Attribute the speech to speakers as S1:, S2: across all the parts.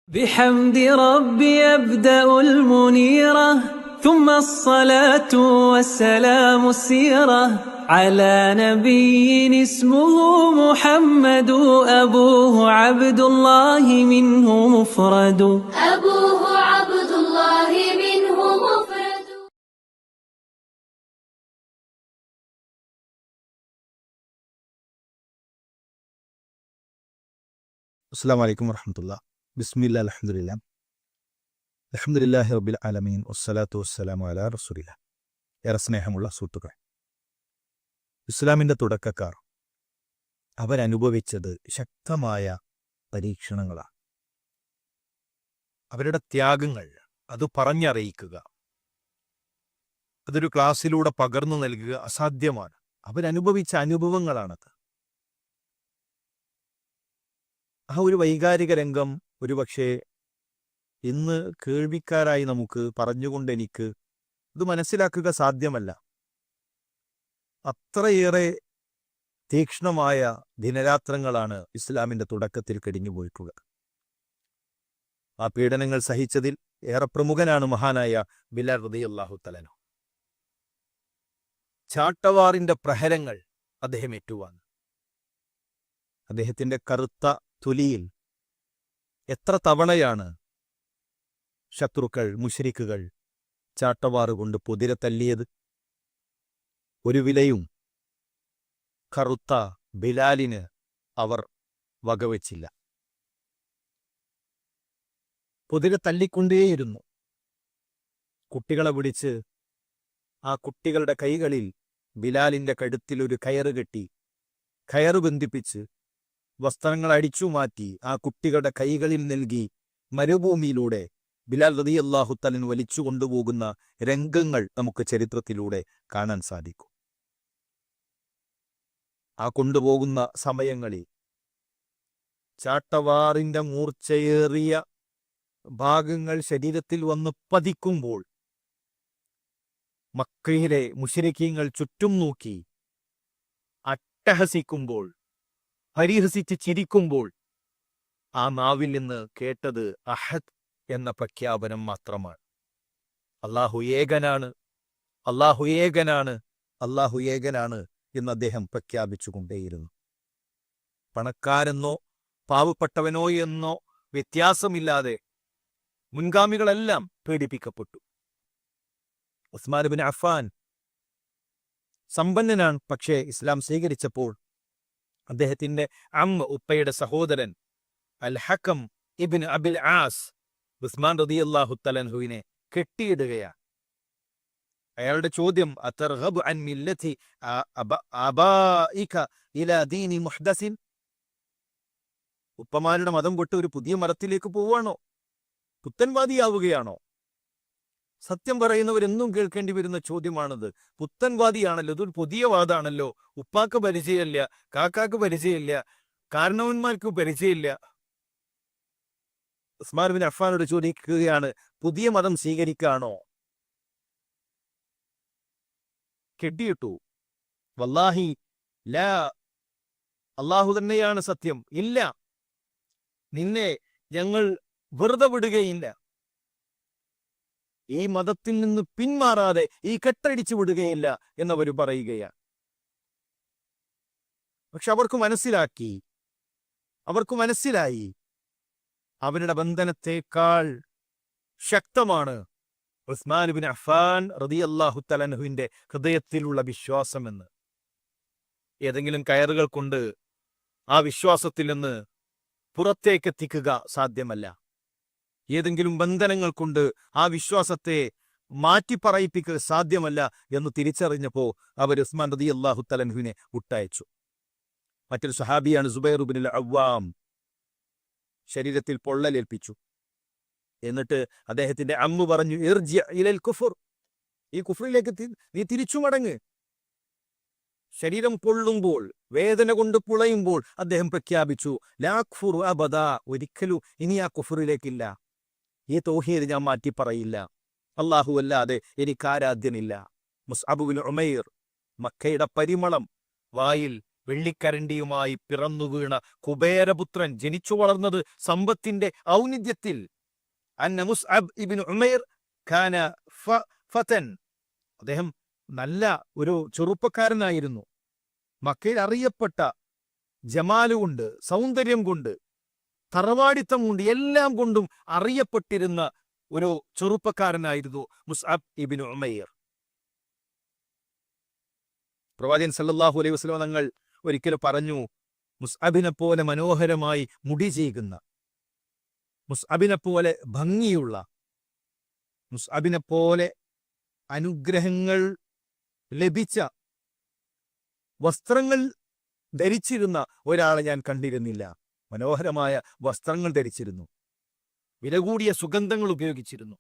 S1: بحمد ربي أبدأ المنيرة ثم الصلاة والسلام السيرة على نبي اسمه محمد أبوه عبد الله منه مفرد
S2: أبوه عبد الله منه مفرد.
S3: അസ്സലാമു അലൈക്കും വറഹ്മത്തുള്ളാഹി. ബിസ്മില്ലാ അൽഹംദുലില്ലാ അൽഹംദുലില്ലാഹി റബ്ബിൽ ആലമീൻ വസ്സലാത്തു വസ്സലാമു അലാ റസൂലില്ലാഹ്. ഏറെ സ്നേഹമുള്ള സുഹൃത്തുക്കളെ, ഇസ്ലാമിൻ്റെ തുടക്കക്കാർ അവരനുഭവിച്ചത് ശക്തമായ പരീക്ഷണങ്ങളാണ്. അവരുടെ ത്യാഗങ്ങൾ അത് പറഞ്ഞറിയിക്കുക, അതൊരു ക്ലാസ്സിലൂടെ പകർന്നു നൽകുക അസാധ്യമാണ്. അവരനുഭവിച്ച അനുഭവങ്ങളാണത്. ആ ഒരു വൈകാരിക രംഗം ഒരുപക്ഷെ ഇന്ന് കേൾവിക്കാരായി നമുക്ക് പറഞ്ഞുകൊണ്ട് എനിക്ക് ഇത് മനസ്സിലാക്കുക സാധ്യമല്ല. അത്രയേറെ തീക്ഷ്ണമായ ദിനരാത്രങ്ങളാണ് ഇസ്ലാമിൻ്റെ തുടക്കത്തിൽ കഴിഞ്ഞുപോയിട്ടുള്ളത്. ആ പീഡനങ്ങൾ സഹിച്ചതിൽ ഏറെ പ്രമുഖനാണ് മഹാനായ ബിലാൽ റളിയല്ലാഹു തആല അൻഹു. ചാട്ടവാറിൻ്റെ പ്രഹരങ്ങൾ അദ്ദേഹം ഏറ്റുവാങ്ങി. അദ്ദേഹത്തിൻ്റെ കറുത്ത തൊലിയിൽ എത്ര തവണയാണ് ശത്രുക്കൾ, മുശ്രിക്കുകൾ ചാട്ടവാറുകൊണ്ട് പൊതിര തല്ലിയത്. ഒരു വിലയും കറുത്ത ബിലാലിന് അവർ വകവെച്ചില്ല. പൊതിര തല്ലിക്കൊണ്ടേയിരുന്നു. കുട്ടികളെ പിടിച്ച് ആ കുട്ടികളുടെ കൈകളിൽ ബിലാലിൻ്റെ കഴുത്തിൽ ഒരു കയറ് കെട്ടി, കയറ് ബന്ധിപ്പിച്ച് വസ്ത്രങ്ങൾ അടിച്ചു മാറ്റി ആ കുട്ടികളുടെ കൈകളിൽ നൽകി മരുഭൂമിയിലൂടെ ബിലാൽ റളിയല്ലാഹു തആല വലിച്ചു കൊണ്ടുപോകുന്ന രംഗങ്ങൾ നമുക്ക് ചരിത്രത്തിലൂടെ കാണാൻ സാധിക്കും. ആ കൊണ്ടുപോകുന്ന സമയങ്ങളിൽ ചാട്ടവാറിൻ്റെ മൂർച്ചയേറിയ ഭാഗങ്ങൾ ശരീരത്തിൽ വന്ന് പതിക്കുമ്പോൾ മക്കയിലെ മുശ്രിക്കീങ്ങൾ ചുറ്റും നോക്കി അട്ടഹസിക്കുമ്പോൾ, പരിഹസിച്ച് ചിരിക്കുമ്പോൾ ആ നാവിൽ നിന്ന് കേട്ടത് അഹദ് എന്ന പ്രഖ്യാപനം മാത്രമാണ്. അല്ലാഹു ഏകനാണ്, അല്ലാഹു ഏകനാണ്, അല്ലാഹു ഏകനാണ് എന്ന് അദ്ദേഹം പ്രഖ്യാപിച്ചുകൊണ്ടേയിരുന്നു. പണക്കാരെന്നോ പാവപ്പെട്ടവനോ എന്നോ വ്യത്യാസമില്ലാതെ മുൻഗാമികളെല്ലാം പീഡിപ്പിക്കപ്പെട്ടു. ഉസ്മാൻ ഇബ്നു അഫ്ഫാൻ സമ്പന്നനാണ്, പക്ഷേ ഇസ്ലാം സ്വീകരിച്ചപ്പോൾ അദ്ദേഹത്തിന്റെ ഉപ്പയുടെ സഹോദരൻ അൽ ഹക്കം ഇബ്നു അബിൽ ആസ് ഉസ്മാൻ റളിയല്ലാഹു തആല അൻഹുവിനെ കെട്ടിയിടുകയാണ്. അയാളുടെ ചോദ്യം, അതർഗബു അൻ മില്ലതി അബായിക ഇലാ ദീനി മുഹ്ദസിൻ, ഉപ്പമാരുടെ മതം വിട്ട് ഒരു പുതിയ മതത്തിലേക്ക് പോവാണോ? പുത്തൻവാദിയാവുകയാണോ? സത്യം പറയുന്നവരെന്നും കേൾക്കേണ്ടി വരുന്ന ചോദ്യമാണത്. പുത്തൻവാദിയാണല്ലോ, ഇതൊരു പുതിയ വാദാണല്ലോ. ഉപ്പാക്ക് പരിചയമില്ല, കാക്കാക്ക് പരിചയമില്ല, കാരണവന്മാർക്ക് പരിചയമില്ല. ഉസ്മാൻ ബിൻ അഫ്ഫാനോട് ചോദിക്കുകയാണ്, പുതിയ മതം സ്വീകരിക്കാണോ? കെട്ടിയിട്ടു. വല്ലാഹി ലാ, അല്ലാഹു തന്നെയാണ് സത്യം, ഇല്ല, നിന്നെ ഞങ്ങൾ വെറുതെ വിടുകയില്ല, ഈ മതത്തിൽ നിന്ന് പിന്മാറാതെ ഈ കെട്ടടിച്ചു വിടുകയില്ല എന്നവർ പറയുകയാണ്. പക്ഷെ അവർക്ക് മനസ്സിലായി അവരുടെ ബന്ധനത്തെക്കാൾ ശക്തമാണ് ഉസ്മാൻ ഇബ്നു അഫ്ഫാൻ റളിയല്ലാഹു തആല അൻഹുവിന്റെ ഹൃദയത്തിലുള്ള വിശ്വാസമെന്ന്. ഏതെങ്കിലും കയറുകൾ കൊണ്ട് ആ വിശ്വാസത്തിൽ നിന്ന് പുറത്തേക്കെത്തിക്കുക സാധ്യമല്ല. ഏതെങ്കിലും ബന്ധനങ്ങൾ കൊണ്ട് ആ വിശ്വാസത്തെ മാറ്റിപ്പറയിപ്പിക്കുക സാധ്യമല്ല എന്ന് തിരിച്ചറിഞ്ഞപ്പോൾ അവർ ഉസ്മാൻ റളിയല്ലാഹു തആല അൻഹുവിനെ വിട്ടയച്ചു. മറ്റൊരു സഹാബിയാണ് സുബൈർ ഇബ്നുൽ അവ്വാം. ശരീരത്തിൽ പൊള്ളലേൽപ്പിച്ചു. എന്നിട്ട് അദ്ദേഹത്തിന്റെ അമ്മ പറഞ്ഞു, ഇർജി ഇലൽ കുഫർ, ഈ കുഫറിലേക്ക് നീ തിരിച്ചു മടങ്ങ്. ശരീരം പൊള്ളുമ്പോൾ, വേദന കൊണ്ട് പുളയുമ്പോൾ അദ്ദേഹം പ്രഖ്യാപിച്ചു, ലാ അക്ഫുറു അബദാ, ഒരിക്കലും ഇനി ആ കുഫറിലേക്കില്ല, ഈ തൗഹീദ് ഞാൻ മാറ്റി പറയില്ല, അല്ലാഹു അല്ലാതെ എനിക്ക് ആരാധ്യനില്ല. മുസ്അബ് ബിൻ ഉമൈർ, മക്കയുടെ പരിമളം വായിൽ വെള്ളിക്കരണ്ടിയുമായി പിറന്നു വീണ കുബേരപുത്രൻ, ജനിച്ചു വളർന്നത് സമ്പത്തിന്റെ ഔന്നിധ്യത്തിൽ. അന്ന മുസ്അബ് ഇബ്നു ഉമൈർ കാന ഫതൻ, അദ്ദേഹം നല്ല ഒരു ചെറുപ്പക്കാരനായിരുന്നു. മക്കയിൽ അറിയപ്പെട്ട ജമാലുകൊണ്ട്, സൗന്ദര്യം കൊണ്ട്, തറവാടിത്തം കൊണ്ട്, എല്ലാം കൊണ്ടും അറിയപ്പെട്ടിരുന്ന ഒരു ചെറുപ്പക്കാരനായിരുന്നു മുസ്അബ് ഇബ്നു ഉമൈർ. പ്രവാചകൻ സല്ലല്ലാഹു അലൈഹി വസല്ലം തങ്ങൾ ഒരിക്കൽ പറഞ്ഞു, മുസ്അബിനെ പോലെ മനോഹരമായി മുടി ചെയ്യുന്ന, മുസ്അബിനെ പോലെ ഭംഗിയുള്ള, മുസ്അബിനെ പോലെ അനുഗ്രഹങ്ങൾ ലഭിച്ച വസ്ത്രങ്ങൾ ധരിച്ചിരുന്ന ഒരാളെ ഞാൻ കണ്ടിരുന്നില്ല. മനോഹരമായ വസ്ത്രങ്ങൾ ധരിച്ചിരുന്നു, വില കൂടിയ സുഗന്ധങ്ങൾ ഉപയോഗിച്ചിരുന്നു,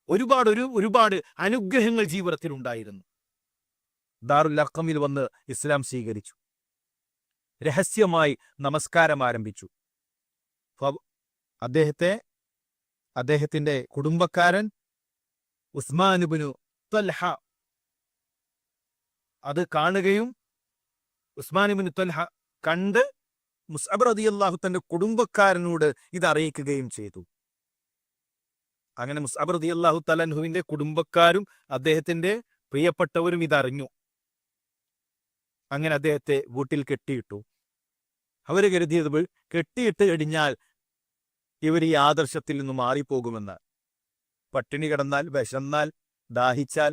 S3: ഒരുപാട് അനുഗ്രഹങ്ങൾ ജീവിതത്തിൽ ഉണ്ടായിരുന്നു. ദാറുൽ അർഖമിൽ വന്ന് ഇസ്ലാം സ്വീകരിച്ചു. രഹസ്യമായി നമസ്കാരം ആരംഭിച്ചു. അദ്ദേഹത്തിന്റെ കുടുംബക്കാരൻ ഉസ്മാൻ ഇബ്നു ത്വൽഹ അത് കാണുകയും ഉസ്മാൻ ഇബ്നു ത്വൽഹ കണ്ട് മുസ്അബ് റളിയല്ലാഹു തന്റെ കുടുംബക്കാരനോട് ഇത് അറിയിക്കുകയും ചെയ്തു. അങ്ങനെ മുസ്അബ് റളിയല്ലാഹു തആല അൻഹുവിന്റെ കുടുംബക്കാരും അദ്ദേഹത്തിന്റെ പ്രിയപ്പെട്ടവരും ഇതറിഞ്ഞു. അങ്ങനെ അദ്ദേഹത്തെ വീട്ടിൽ കെട്ടിയിട്ടു. അവര് കരുതിയത് കെട്ടിയിട്ട് കഴിഞ്ഞാൽ ഇവർ ഈ ആദർശത്തിൽ നിന്ന് മാറിപ്പോകുമെന്ന്. പട്ടിണി കിടന്നാൽ, വിശന്നാൽ, ദാഹിച്ചാൽ,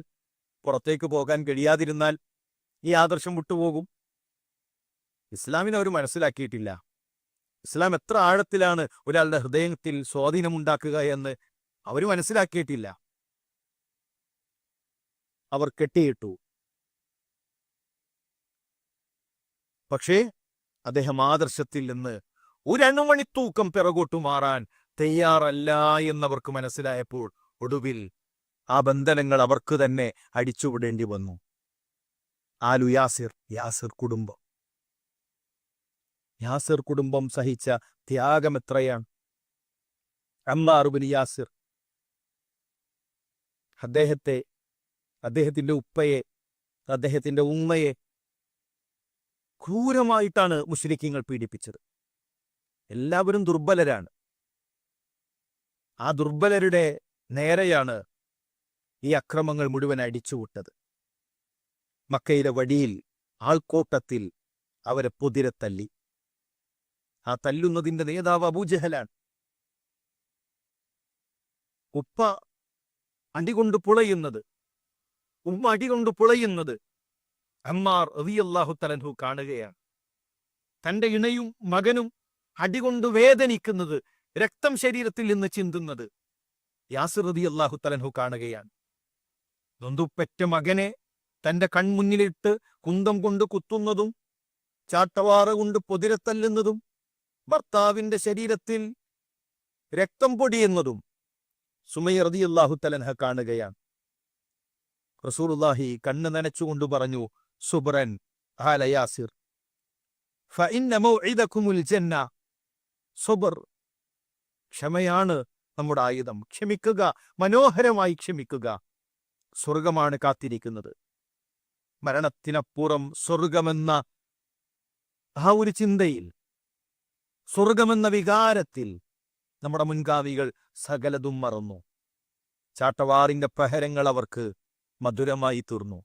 S3: പുറത്തേക്ക് പോകാൻ കഴിയാതിരുന്നാൽ ഈ ആദർശം വിട്ടുപോകും. ഇസ്ലാമിനെ അവർ മനസ്സിലാക്കിയിട്ടില്ല. ഇസ്ലാം എത്ര ആഴത്തിലാണ് ഒരാളുടെ ഹൃദയത്തിൽ സ്വാധീനമുണ്ടാക്കുക എന്ന് അവർ മനസ്സിലാക്കിയിട്ടില്ല. അവർ കെട്ടിയിട്ടു. പക്ഷേ അദ്ദേഹം ആദർശത്തിൽ നിന്ന് ഒരണുമണിത്തൂക്കം പിറകോട്ടു മാറാൻ തയ്യാറല്ല എന്നവർക്ക് മനസ്സിലായപ്പോൾ ഒടുവിൽ ആ ബന്ധനങ്ങൾ അവർക്ക് തന്നെ അടിച്ചുവിടേണ്ടി വന്നു. ആലു യാസിർ കുടുംബം. യാസിർ കുടുംബം സഹിച്ച ത്യാഗം എത്രയാണ്! അമ്മാർ ഇബ്നു യാസിർ അദ്ദേഹത്തിന്റെ ഉപ്പയെ, അദ്ദേഹത്തിന്റെ ഉമ്മയെ ക്രൂരമായിട്ടാണ് മുശ്രിക്കീങ്ങൾ പീഡിപ്പിച്ചത്. എല്ലാവരും ദുർബലരാണ്. ആ ദുർബലരുടെ നേരെയാണ് ഈ അക്രമങ്ങൾ മുഴുവൻ അടിച്ചുവിട്ടത്. മക്കയിലെ വഴിയിൽ, ആൾക്കൂട്ടത്തിൽ അവരെ പൊതിരെ ആ തല്ലുന്നതിന്റെ നേതാവ് അബൂജഹലാണ്. ഉപ്പ അടികൊണ്ട് പുളയുന്നത്, ഉമ്മ അടികൊണ്ട് പുളയുന്നത് അമ്മാർ റളിയല്ലാഹു തആല അൻഹു കാണുകയാണ്. തന്റെ ഇണയും മകനും അടികൊണ്ട് വേദനിക്കുന്നത്, രക്തം ശരീരത്തിൽ നിന്ന് ചിന്തുന്നത് യാസിർ റളിയല്ലാഹു തആല അൻഹു കാണുകയാണ്. നൊന്തുപെറ്റ മകനെ തന്റെ കൺമുന്നിലിട്ട് കുന്തം കൊണ്ട് കുത്തുന്നതും, ചാട്ടവാറ കൊണ്ട് പൊതിരത്തല്ലുന്നതും, ഭർത്താവിന്റെ ശരീരത്തിൽ രക്തം പൊടിയുന്നതും സുമയ്യ റളിയല്ലാഹു തആല അൻഹ കാണുകയാണ്. റസൂലുള്ളാഹി കണ്ണ് നനച്ചുകൊണ്ട് പറഞ്ഞു, സുബ്രൻ ആല യാസിർ ഫഇന്ന മൗഇദകുമുൽ ജന്ന. സുബ്ർ, ക്ഷമയാണ് നമ്മുടെ ആയുധം. ക്ഷമിക്കുക, മനോഹരമായി ക്ഷമിക്കുക. സ്വർഗമാണ് കാത്തിരിക്കുന്നത്. മരണത്തിനപ്പുറം സ്വർഗമെന്ന ആ ഒരു ചിന്തയിൽ, സ്വർഗമെന്ന വികാരത്തിൽ നമ്മുടെ മുൻഗാമികൾ സകലതും മറന്നു. ചാട്ടവാറിന്റെ പ്രഹരങ്ങൾ അവർക്ക് മധുരമായി തീർന്നു.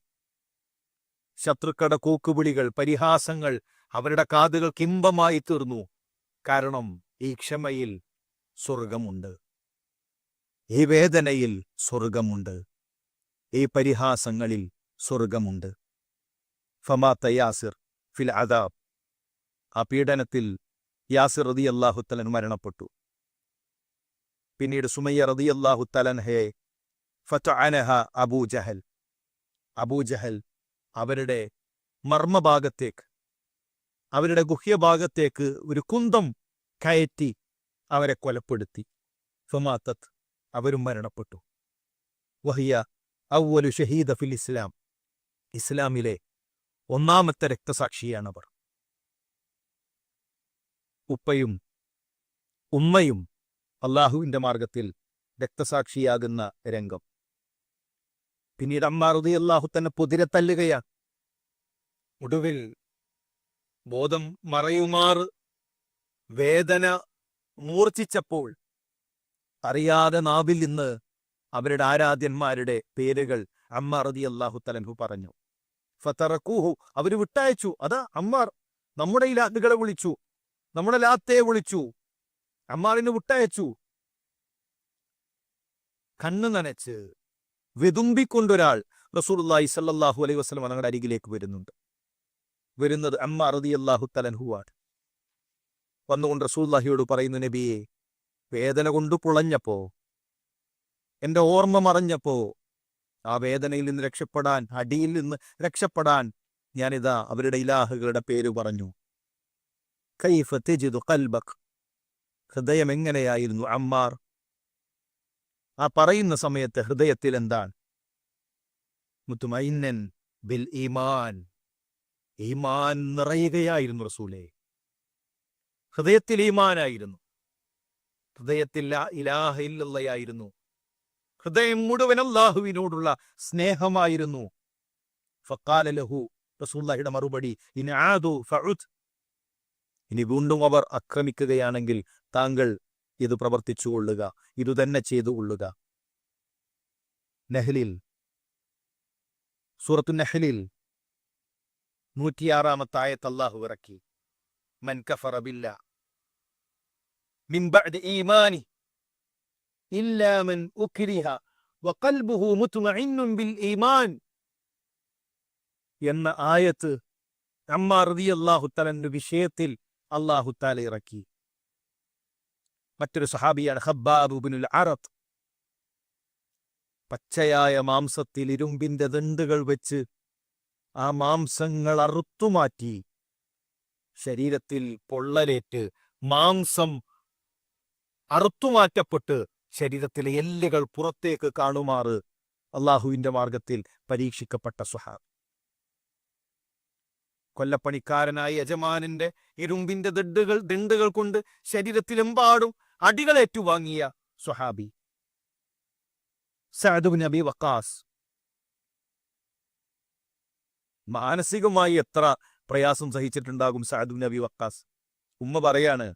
S3: ശത്രുക്കളുടെ കൂക്കുവിളികൾ, പരിഹാസങ്ങൾ അവരുടെ കാതുകൾക്ക് ഇമ്പമായി തീർന്നു. കാരണം ഈ ക്ഷമയിൽ സ്വർഗമുണ്ട്, ഈ വേദനയിൽ സ്വർഗമുണ്ട്, ഈ പരിഹാസങ്ങളിൽ സ്വർഗമുണ്ട്. ഫമാത യാസിർ ഫിൽ അദാബ്. ആ പീഡനത്തിൽ യാസിർ റളിയല്ലാഹു തആല മരണപ്പെട്ടു. പിന്നീട് സുമയ്യ റളിയല്ലാഹു തആല അൻഹയെ ഫതഅനഹ അബൂജഹൽ അവരുടെ മർമ്മഭാഗത്തേക്ക്, അവരുടെ ഗുഹ്യഭാഗത്തേക്ക് ഒരു കുന്തം കയറ്റി അവരെ കൊലപ്പെടുത്തി. ഫമാതത്, അവരും മരണപ്പെട്ടു. വഹിയ അവ്വലു ഷഹീദ ഫിൽ ഇസ്ലാം. ഇസ്ലാമിലെ ഒന്നാമത്തെ രക്തസാക്ഷിയാണവർ. ഉപ്പയും ഉമ്മയും അള്ളാഹുവിന്റെ മാർഗത്തിൽ രക്തസാക്ഷിയാകുന്ന രംഗം. പിന്നീട് അമ്മാർ റളിയല്ലാഹു തന്നെ പൊതിരെ തല്ലുകയാണ്. ഒടുവിൽ ബോധം മറയുമാറ് വേദന മൂർച്ഛിച്ചപ്പോൾ അറിയാതെ നാവിൽ നിന്ന് അവരുടെ ആരാധ്യന്മാരുടെ പേരുകൾ അമ്മാർ റളിയല്ലാഹു തആല അൻഹു പറഞ്ഞു. ഫതറക്കൂഹു, അവർ വിട്ടയച്ചു. അതാ അമ്മാർ നമ്മുടെ ഇലാഹുകളെ വിളിച്ചു, നമ്മുടെ ലാത്തയെ വിളിച്ചു, അമ്മാറിന് വിട്ടയച്ചു. കണ്ണു നനച്ച് വെതുമ്പിക്കൊണ്ടൊരാൾ റസൂലുള്ളാഹി സ്വല്ലല്ലാഹു അലൈഹി വസല്ലം തങ്ങളുടെ അരികിലേക്ക് വരുന്നത് അമ്മാർ റളിയല്ലാഹു തആല അൻഹു ആണ്. വന്നുകൊണ്ട് റസൂലുള്ളാഹിയോട് പറയുന്നു, നബിയെ, വേദന കൊണ്ട് പുളഞ്ഞപ്പോ, എന്റെ ഓർമ്മ മറഞ്ഞപ്പോ, ആ വേദനയിൽ നിന്ന് രക്ഷപ്പെടാൻ, അടിയിൽ നിന്ന് രക്ഷപ്പെടാൻ ഞാനിതാ അവരുടെ ഇലാഹുകളുടെ പേര് പറഞ്ഞു. കൈഫ തജിദു ഖൽബക്, ഹൃദയം എങ്ങനെയായിരുന്നു അമ്മാർ? ആ പറയുന്ന സമയത്ത് ഹൃദയത്തിൽ എന്താണ്? മുത്മഇന്നൻ ബിൽ ഈമാൻ, ഈമാൻ നിറയുകയായിരുന്നു റസൂലേ. ഹൃദയത്തിൽ ഈമാനായിരുന്നു, ഹൃദയത്തിൽ ലാ ഇലാഹ ഇല്ലല്ലാഹയായിരുന്നു, ഹൃദയം മുഴുവൻ അല്ലാഹുവിനോടുള്ള സ്നേഹമായിരുന്നു. ഫഖാല ലഹു, റസൂലുള്ളാഹിയുടെ മറുപടി, ഇൻ ആദു ഫഉദ്, ഇനി വീണ്ടും അവർ ആക്രമിക്കുകയാണെങ്കിൽ താങ്കൾ ഇത് പ്രവർത്തിച്ചു കൊള്ളുക, ഇതുതന്നെ ചെയ്തു കൊള്ളുക. നഹ്ലിൽ, സൂറത്തു നഹ്ലിൽ 106-ാമത്തെ ആയത്ത് അല്ലാഹു ഇറക്കി, മൻ കഫറ ബില്ലാഹ് മിൻ ബഅദി ഈമാനി ഇല്ലാ മൻ ഉക്രിഹ വഖൽബുഹു മുത്മഇന്നുൻ ബിൽ ഈമാൻ എന്ന ആയത്ത് അമ്മാർ റളിയല്ലാഹു തആലയുടെ വിഷയത്തിൽ അല്ലാഹു തആല ഇറക്കി. മറ്റൊരു സഹാബിയാണ് ഖബ്ബാബ് ഇബ്നുൽ അറത്ത്. പച്ചയായ മാംസത്തിൽ ഇരുമ്പിന്റെ ദണ്ടുകൾ വെച്ച് ആ മാംസങ്ങൾ അറുത്തുമാറ്റി, ശരീരത്തിൽ പൊള്ളലേറ്റ് മാംസം അറുത്തുമാറ്റപ്പെട്ട് ശരീരത്തിലെ എല്ലുകൾ പുറത്തേക്ക് കാണുമാറ് അള്ളാഹുവിന്റെ മാർഗത്തിൽ പരീക്ഷിക്കപ്പെട്ട സ്വഹാബി. കൊല്ലപ്പണിക്കാരനായ യജമാനന്റെ ഇരുമ്പിന്റെ ദണ്ടുകൾ കൊണ്ട് ശരീരത്തിലെമ്പാടും അടികളേറ്റുവാങ്ങിയ സ്വഹാബി സഅദ് ഇബ്നു അബി വഖാസ്. മാനസികമായി എത്ര പ്രയാസം സഹിച്ചിട്ടുണ്ടാകും സഅദ് ഇബ്നു അബി വഖാസ്. ഉമ്മ പറയാണ്,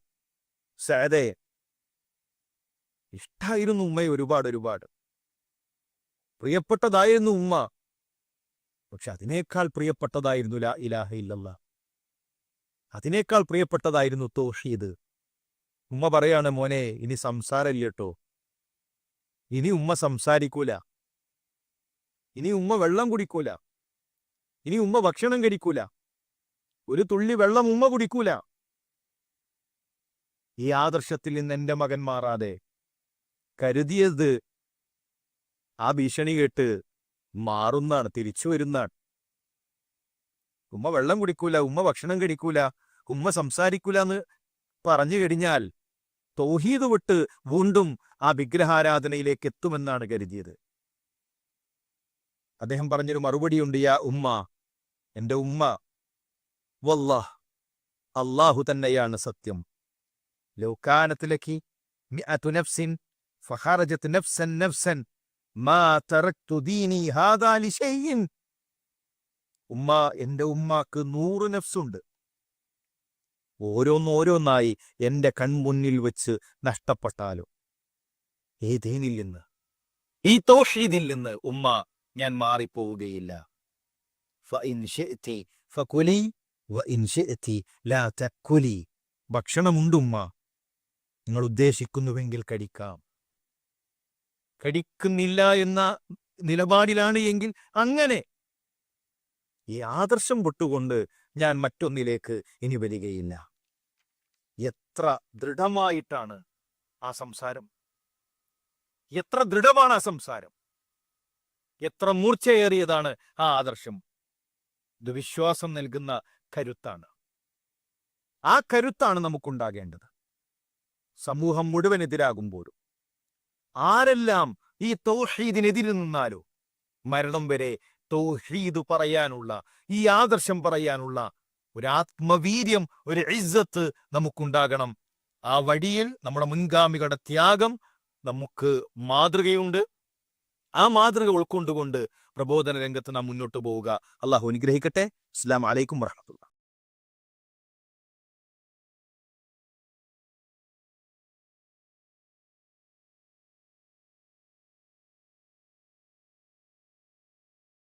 S3: സഅദേ, ഇഷ്ടായിരുന്നു ഉമ്മയെ ഒരുപാട്, പ്രിയപ്പെട്ടതായിരുന്നു ഉമ്മ. പക്ഷെ അതിനേക്കാൾ പ്രിയപ്പെട്ടതായിരുന്നു ലാ ഇലാഹ ഇല്ലല്ലാഹ്, അതിനേക്കാൾ പ്രിയപ്പെട്ടതായിരുന്നു തൗഹീദ്. ഉമ്മ പറയാണ്, മോനെ, ഇനി സംസാരമില്ലട്ടോ, ഇനി ഉമ്മ സംസാരിക്കൂല, ഇനി ഉമ്മ വെള്ളം കുടിക്കൂല, ഇനി ഉമ്മ ഭക്ഷണം കഴിക്കൂല, ഒരു തുള്ളി വെള്ളം ഉമ്മ കുടിക്കൂല. ഈ ആദർശത്തിൽ നിന്ന് എന്റെ മകൻ മാറാതെ, കരുതിയത് ആ ഭീഷണി കേട്ട് മാറുന്നാണ്, തിരിച്ചു വരുന്നാണ്. ഉമ്മ വെള്ളം കുടിക്കൂല, ഉമ്മ ഭക്ഷണം കഴിക്കൂല, ഉമ്മ സംസാരിക്കൂല എന്ന് പറഞ്ഞു കഴിഞ്ഞാൽ തൗഹീദ് വിട്ട് വീണ്ടും ആ വിഗ്രഹാരാധനയിലേക്ക് എത്തുമെന്നാണ് കരുതിയത്. അദ്ദേഹം പറഞ്ഞൊരു മറുപടിയുണ്ട്, യാ ഉമ്മ, എന്റെ ഉമ്മ, വല്ലാഹ്, അല്ലാഹു തന്നെയാണ് സത്യം. ലൗ കാനത് ലകി മിഅതു നഫ്സിൻ ഫഖറജത് നഫ്സൻ മാ തറക്തു ദീനി ഹാദാ ലിശൈഇൻ. ഉമ്മ, എന്റെ ഉമ്മാക്ക് 100 നഫ്സുണ്ട്. ഓരോന്നോരോന്നായി എന്റെ കൺമുന്നിൽ വെച്ച് നഷ്ടപ്പെട്ടാലും ഈ ദീനിൽ നിന്ന്, ഈ തൗഹീദിൽ നിന്ന് ഉമ്മ ഞാൻ മാറിപ്പോവുകയില്ല. ഫഇൻ ശിഅതി ഫകുലി വഇൻ ശിഅതി ലാ തകുലി. ഭക്ഷണമുണ്ടുമ്മ, നിങ്ങൾ ഉദ്ദേശിക്കുന്നുവെങ്കിൽ കഴിക്കാം, കഴിക്കുന്നില്ല എന്ന നിലപാടിലാണ് എങ്കിൽ അങ്ങനെ. ഈ ആദർശം വിട്ടുകൊണ്ട് ഞാൻ മറ്റൊന്നിലേക്ക് ഇനി വരികയില്ല. എത്ര ദൃഢമായിട്ടാണ് ആ സംസാരം, എത്ര ദൃഢമാണ് ആ സംസാരം, എത്ര മൂർച്ചയേറിയതാണ് ആ ആദർശം. ഇത് വിശ്വാസം നൽകുന്ന കരുത്താണ്. ആ കരുത്താണ് നമുക്കുണ്ടാകേണ്ടത്. സമൂഹം മുഴുവൻ എതിരാകുമ്പോഴും, ആരെല്ലാം ഈ തൗഹീദിനെതിരിൽ നിന്നാലോ, മരണം വരെ തൗഹീദ് പറയാനുള്ള, ഈ ആദർശം പറയാനുള്ള ഒരു ആത്മവീര്യം, ഒരു ഇസ്സത്ത് നമുക്കുണ്ടാകണം. ആ വഴിയിൽ നമ്മുടെ മുൻഗാമികളുടെ ത്യാഗം നമുക്ക് മാതൃകയുണ്ട്. ആ മാതൃക ഉൾക്കൊണ്ടുകൊണ്ട് പ്രബോധന രംഗത്ത് നാം മുന്നോട്ട് പോവുക. അള്ളാഹു അനുഗ്രഹിക്കട്ടെ. അസ്സലാമു അലൈക്കും വറഹ്മത്തുള്ളാഹി.